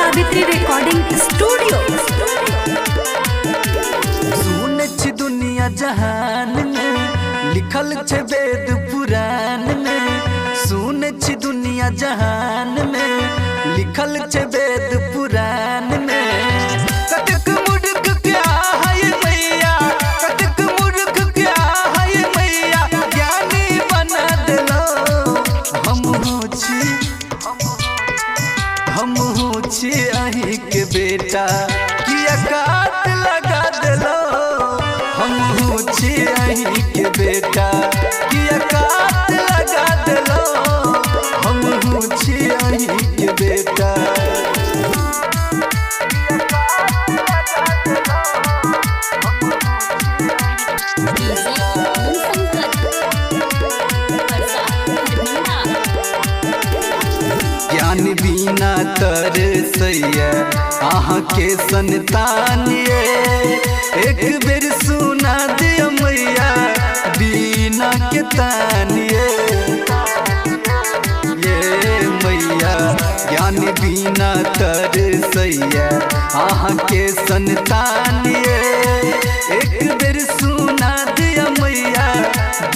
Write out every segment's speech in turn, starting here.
Savitri recording studio. सुन छी दुनिया जहान में लिखल छे वेद पुराण में। सुन छी दुनिया जहान में लिखल छे वेद पुराण में। कतक मूर्ख क्या है मैया, कतक मूर्ख क्या है मैया, ज्ञानी बना देलो। हम हो छी अहीं के बेटा, किया काट लगा देलो। हम हो छी अहीं के बेटा, किया काट लगा देलो। हम हो छी अहीं के बेटा। ज्ञान बिना तरसैया अहाँ के संतान ये। एक बेर सुना दिया मैया बिना के तान ये मैया। ज्ञान बिना तरसैया अहाँ के संतान ये। एक बेर सुना दिया मैया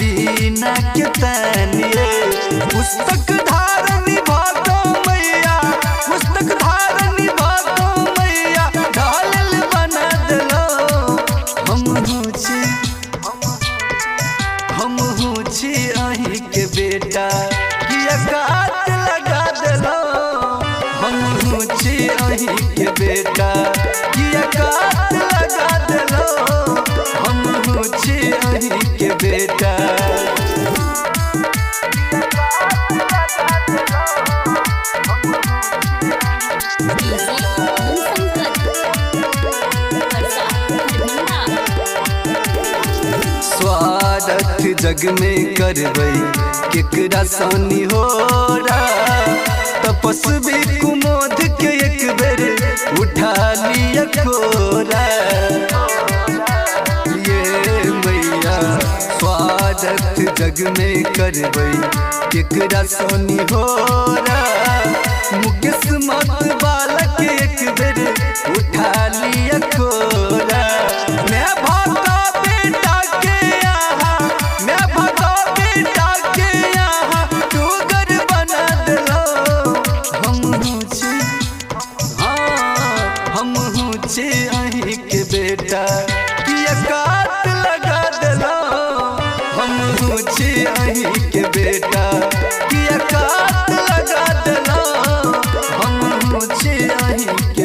बिना के तान ये। पुस्तक धारनी भागो मैया, पुस्तक धारनी भागो मैया, ढालल बना देलो। हम हो छी अहीं के बेटा, किया काट लगा देलो। हम हो छी अहीं के बेटा, किया काट लगा देलो। हम हो छी अहीं के बेटा। स्वार्थ जग में करबै केकरा सानी होरा। तपस्वी कुमोद के एक बेर उठा लिया कोरा। ये मैया स्वार्थ जग में करबै केकरा सानी होरा। मुकेश मत बालक एक बेर उठा लिया कोरा। मैं भागा बेटा के यहाँ, मैं भागा बेटा के यहाँ, तू घर बना देलो। हम हो छी अहीं के बेटा, किया काट लगा देलो। हम हो छी अहीं के बेटा, किया काट लगा देलो। हम हो छी अहीं के